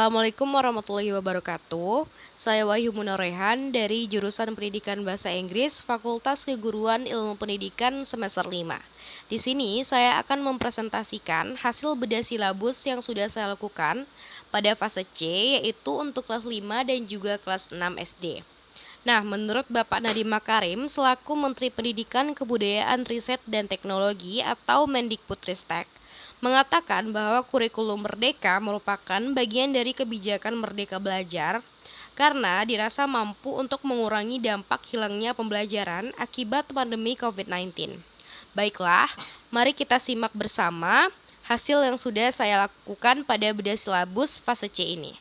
Assalamualaikum warahmatullahi wabarakatuh. Saya Wahyu Munarehan dari jurusan Pendidikan Bahasa Inggris Fakultas Keguruan Ilmu Pendidikan semester 5. Di sini saya akan mempresentasikan hasil bedah silabus yang sudah saya lakukan pada fase C, yaitu untuk kelas 5 dan juga kelas 6 SD. Nah, menurut Bapak Nadiem Makarim selaku Menteri Pendidikan, Kebudayaan, Riset, dan Teknologi atau Mendikbudristek, mengatakan bahwa kurikulum merdeka merupakan bagian dari kebijakan Merdeka Belajar karena dirasa mampu untuk mengurangi dampak hilangnya pembelajaran akibat pandemi COVID-19. Baiklah, mari kita simak bersama hasil yang sudah saya lakukan pada bedah silabus fase C ini.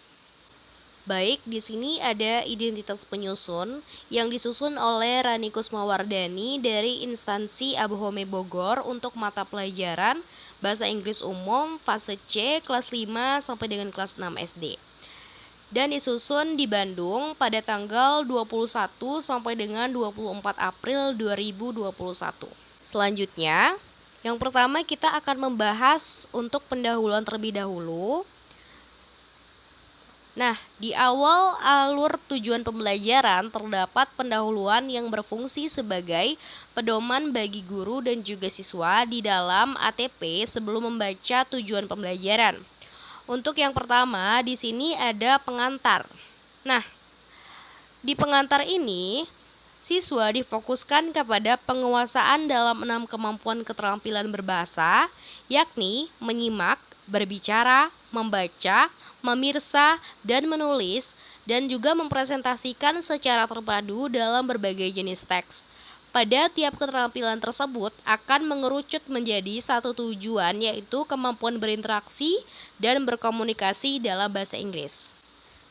Baik, di sini ada identitas penyusun yang disusun oleh Rani Kusmawardani dari instansi Abuhome Bogor untuk mata pelajaran Bahasa Inggris Umum fase C kelas 5 sampai dengan kelas 6 SD. Dan disusun di Bandung pada tanggal 21 sampai dengan 24 April 2021. Selanjutnya, yang pertama kita akan membahas untuk pendahuluan terlebih dahulu. Nah, di awal alur tujuan pembelajaran terdapat pendahuluan yang berfungsi sebagai pedoman bagi guru dan juga siswa di dalam ATP sebelum membaca tujuan pembelajaran. Untuk yang pertama, di sini ada pengantar. Nah, di pengantar ini, siswa difokuskan kepada penguasaan dalam 6 kemampuan keterampilan berbahasa, yakni menyimak, berbicara, membaca, memirsa, dan menulis, dan juga mempresentasikan secara terpadu dalam berbagai jenis teks. Pada tiap keterampilan tersebut akan mengerucut menjadi satu tujuan, yaitu kemampuan berinteraksi dan berkomunikasi dalam bahasa Inggris.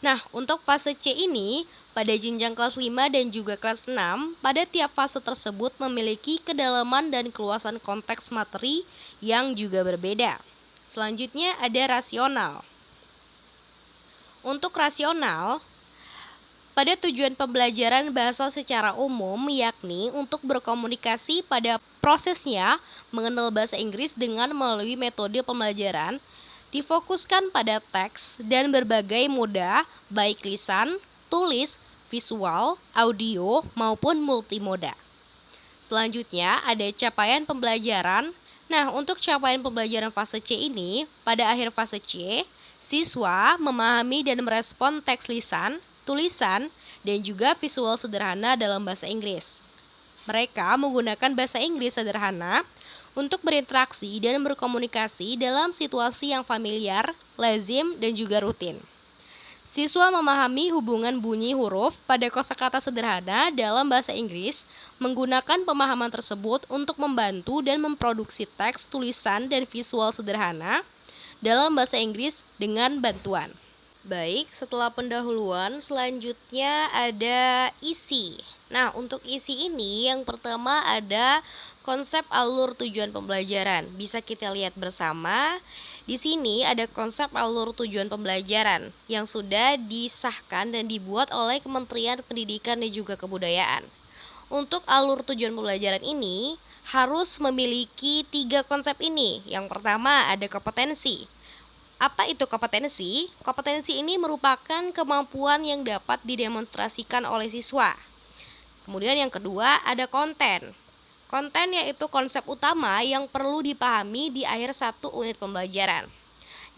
Nah, untuk fase C ini, pada jenjang kelas 5 dan juga kelas 6, pada tiap fase tersebut memiliki kedalaman dan keluasan konteks materi yang juga berbeda. Selanjutnya ada rasional. Untuk rasional, pada tujuan pembelajaran bahasa secara umum, yakni untuk berkomunikasi pada prosesnya mengenal bahasa Inggris dengan melalui metode pembelajaran, difokuskan pada teks dan berbagai moda, baik lisan, tulis, visual, audio, maupun multimoda. Selanjutnya ada capaian pembelajaran. Nah, untuk capaian pembelajaran fase C ini, pada akhir fase C, siswa memahami dan merespon teks lisan, tulisan, dan juga visual sederhana dalam bahasa Inggris. Mereka menggunakan bahasa Inggris sederhana untuk berinteraksi dan berkomunikasi dalam situasi yang familiar, lazim, dan juga rutin. Siswa memahami hubungan bunyi huruf pada kosakata sederhana dalam bahasa Inggris, menggunakan pemahaman tersebut untuk membantu dan memproduksi teks, tulisan, dan visual sederhana dalam bahasa Inggris dengan bantuan. Baik, setelah pendahuluan, selanjutnya ada isi. Nah, untuk isi ini yang pertama ada konsep alur tujuan pembelajaran. Bisa kita lihat bersama. Di sini ada konsep alur tujuan pembelajaran yang sudah disahkan dan dibuat oleh Kementerian Pendidikan dan juga Kebudayaan. Untuk alur tujuan pembelajaran ini harus memiliki 3 konsep ini. Yang pertama ada kompetensi. Apa itu kompetensi? Kompetensi ini merupakan kemampuan yang dapat didemonstrasikan oleh siswa. Kemudian yang kedua ada konten. Konten yaitu konsep utama yang perlu dipahami di akhir satu unit pembelajaran.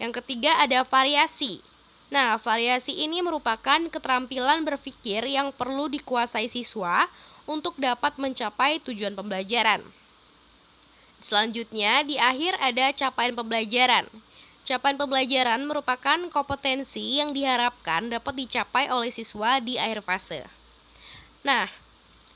Yang ketiga ada variasi. Nah, variasi ini merupakan keterampilan berpikir yang perlu dikuasai siswa untuk dapat mencapai tujuan pembelajaran. Selanjutnya, di akhir ada capaian pembelajaran. Capaian pembelajaran merupakan kompetensi yang diharapkan dapat dicapai oleh siswa di akhir fase. Nah,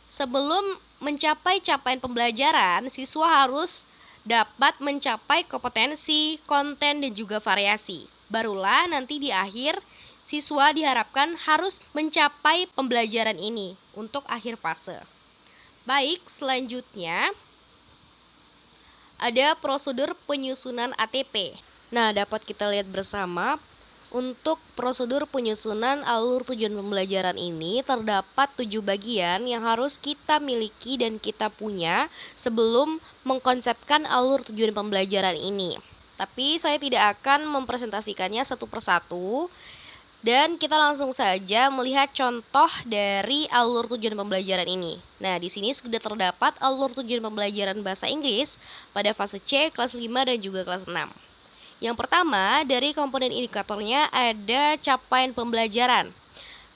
sebelum mencapai capaian pembelajaran, siswa harus dapat mencapai kompetensi, konten, dan juga variasi. Barulah nanti di akhir, siswa diharapkan harus mencapai pembelajaran ini untuk akhir fase. Baik, selanjutnya ada prosedur penyusunan ATP. Nah, dapat kita lihat bersama. Untuk prosedur penyusunan alur tujuan pembelajaran ini terdapat 7 bagian yang harus kita miliki dan kita punya sebelum mengkonsepkan alur tujuan pembelajaran ini. Tapi saya tidak akan mempresentasikannya satu persatu. Dan kita langsung saja melihat contoh dari alur tujuan pembelajaran ini. Nah, di sini sudah terdapat alur tujuan pembelajaran bahasa Inggris pada fase C, kelas 5 dan juga kelas 6. Yang pertama, dari komponen indikatornya ada capaian pembelajaran.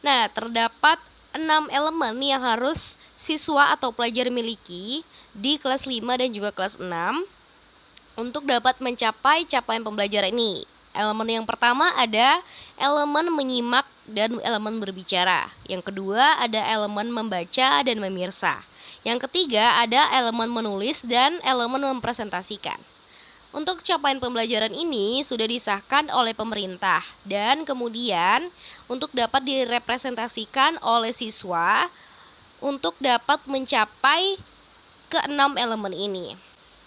Nah, terdapat 6 elemen yang harus siswa atau pelajar miliki di kelas 5 dan juga kelas 6 untuk dapat mencapai capaian pembelajaran ini. Elemen yang pertama ada elemen menyimak dan elemen berbicara. Yang kedua ada elemen membaca dan memirsa. Yang ketiga ada elemen menulis dan elemen mempresentasikan. Untuk capaian pembelajaran ini sudah disahkan oleh pemerintah dan kemudian untuk dapat direpresentasikan oleh siswa untuk dapat mencapai keenam elemen ini.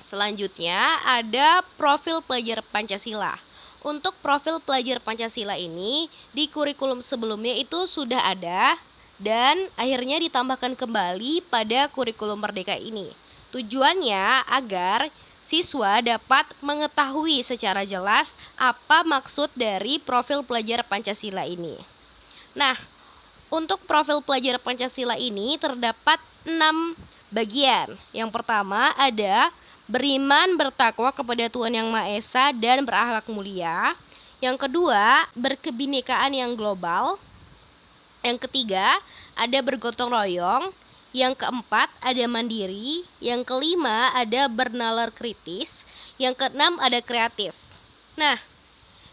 Selanjutnya ada profil pelajar Pancasila. Untuk profil pelajar Pancasila ini di kurikulum sebelumnya itu sudah ada dan akhirnya ditambahkan kembali pada kurikulum Merdeka ini. Tujuannya agar siswa dapat mengetahui secara jelas apa maksud dari profil pelajar Pancasila ini. Nah, untuk profil pelajar Pancasila ini terdapat 6 bagian. Yang pertama ada beriman, bertakwa kepada Tuhan Yang Maha Esa dan berakhlak mulia. Yang kedua, berkebinekaan yang global. Yang ketiga, ada bergotong royong. Yang keempat, ada mandiri. Yang kelima, ada bernalar kritis. Yang keenam, ada kreatif. Nah,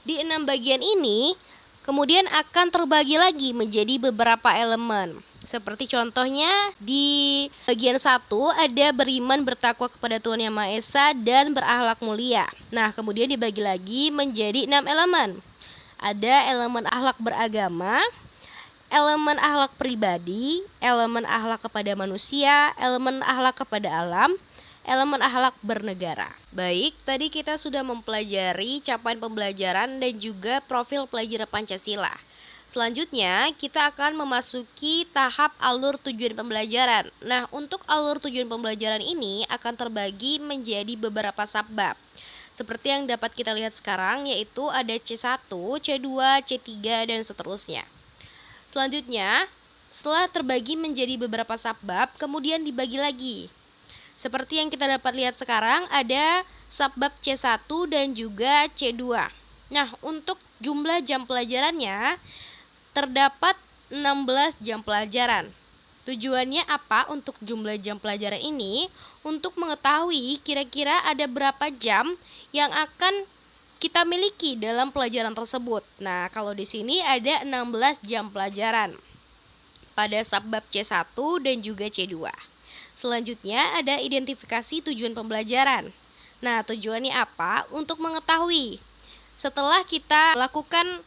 di 6 bagian ini kemudian akan terbagi lagi menjadi beberapa elemen. Seperti contohnya di bagian 1 ada beriman, bertakwa kepada Tuhan Yang Maha Esa dan berakhlak mulia. Nah, kemudian dibagi lagi menjadi 6 elemen. Ada elemen akhlak beragama, elemen akhlak pribadi, elemen akhlak kepada manusia, elemen akhlak kepada alam, elemen akhlak bernegara. Baik, tadi kita sudah mempelajari capaian pembelajaran dan juga profil pelajar Pancasila. Selanjutnya, kita akan memasuki tahap alur tujuan pembelajaran. Nah, untuk alur tujuan pembelajaran ini akan terbagi menjadi beberapa subbab. Seperti yang dapat kita lihat sekarang, yaitu ada C1, C2, C3, dan seterusnya. Selanjutnya, setelah terbagi menjadi beberapa subbab, kemudian dibagi lagi. Seperti yang kita dapat lihat sekarang, ada subbab C1 dan juga C2. Nah, untuk jumlah jam pelajarannya terdapat 16 jam pelajaran. Tujuannya apa untuk jumlah jam pelajaran ini? Untuk mengetahui kira-kira ada berapa jam yang akan kita miliki dalam pelajaran tersebut. Nah, kalau di sini ada 16 jam pelajaran pada subbab C1 dan juga C2. Selanjutnya ada identifikasi tujuan pembelajaran. Nah, tujuannya apa? Untuk mengetahui setelah kita lakukan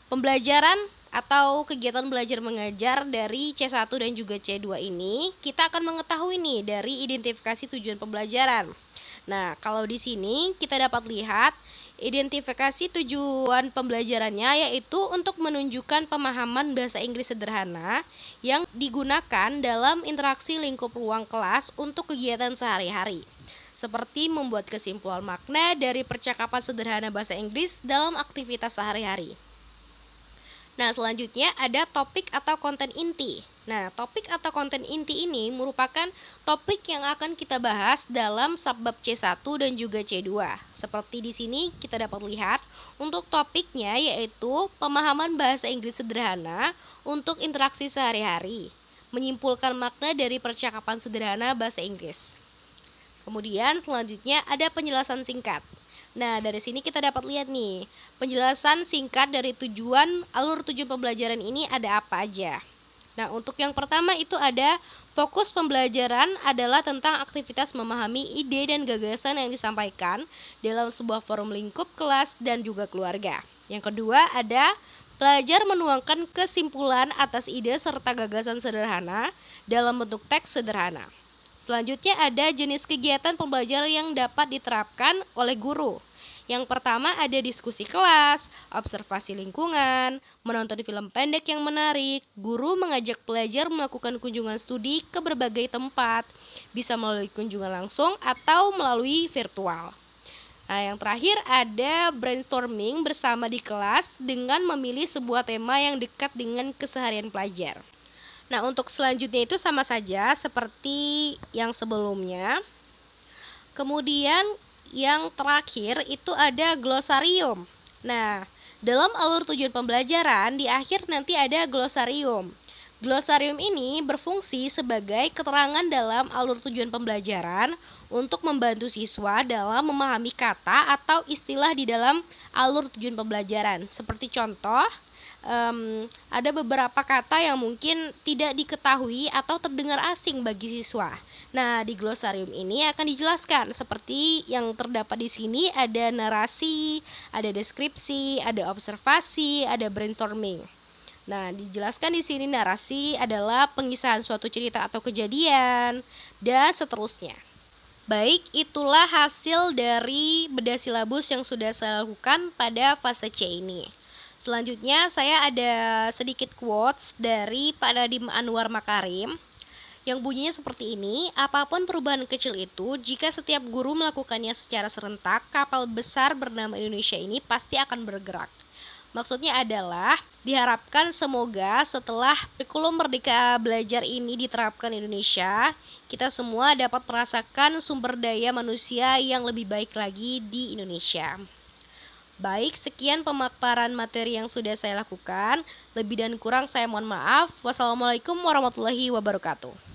pembelajaran atau kegiatan belajar mengajar dari C1 dan juga C2 ini, kita akan mengetahui nih dari identifikasi tujuan pembelajaran. Nah, kalau di sini kita dapat lihat identifikasi tujuan pembelajarannya yaitu untuk menunjukkan pemahaman bahasa Inggris sederhana yang digunakan dalam interaksi lingkup ruang kelas untuk kegiatan sehari-hari. Seperti membuat kesimpulan makna dari percakapan sederhana bahasa Inggris dalam aktivitas sehari-hari. Nah, selanjutnya ada topik atau konten inti. Nah, topik atau konten inti ini merupakan topik yang akan kita bahas dalam subbab C1 dan juga C2. Seperti di sini kita dapat lihat untuk topiknya yaitu pemahaman bahasa Inggris sederhana untuk interaksi sehari-hari, menyimpulkan makna dari percakapan sederhana bahasa Inggris. Kemudian selanjutnya ada penjelasan singkat. Nah, dari sini kita dapat lihat nih, penjelasan singkat dari alur tujuan pembelajaran ini ada apa aja. Nah, untuk yang pertama itu ada fokus pembelajaran adalah tentang aktivitas memahami ide dan gagasan yang disampaikan dalam sebuah forum lingkup kelas dan juga keluarga. Yang kedua ada pelajar menuangkan kesimpulan atas ide serta gagasan sederhana dalam bentuk teks sederhana. Selanjutnya ada jenis kegiatan pembelajaran yang dapat diterapkan oleh guru. Yang pertama ada diskusi kelas, observasi lingkungan, menonton film pendek yang menarik, guru mengajak pelajar melakukan kunjungan studi ke berbagai tempat, bisa melalui kunjungan langsung atau melalui virtual. Nah, yang terakhir ada brainstorming bersama di kelas dengan memilih sebuah tema yang dekat dengan keseharian pelajar. Nah, untuk selanjutnya itu sama saja seperti yang sebelumnya. Kemudian yang terakhir itu ada glosarium. Nah, dalam alur tujuan pembelajaran di akhir nanti ada glosarium. Glosarium ini berfungsi sebagai keterangan dalam alur tujuan pembelajaran untuk membantu siswa dalam memahami kata atau istilah di dalam alur tujuan pembelajaran. Seperti contoh, ada beberapa kata yang mungkin tidak diketahui atau terdengar asing bagi siswa. Nah, di glosarium ini akan dijelaskan seperti yang terdapat di sini, ada narasi, ada deskripsi, ada observasi, ada brainstorming. Nah, dijelaskan di sini narasi adalah pengisahan suatu cerita atau kejadian dan seterusnya. Baik, itulah hasil dari bedah silabus yang sudah saya lakukan pada fase C ini. Selanjutnya saya ada sedikit quotes dari Pak Nadiem Anwar Makarim yang bunyinya seperti ini, apapun perubahan kecil itu, jika setiap guru melakukannya secara serentak, kapal besar bernama Indonesia ini pasti akan bergerak. Maksudnya adalah diharapkan semoga setelah kurikulum Merdeka Belajar ini diterapkan di Indonesia, kita semua dapat merasakan sumber daya manusia yang lebih baik lagi di Indonesia. Baik, sekian pemaparan materi yang sudah saya lakukan. Lebih dan kurang saya mohon maaf. Wassalamualaikum warahmatullahi wabarakatuh.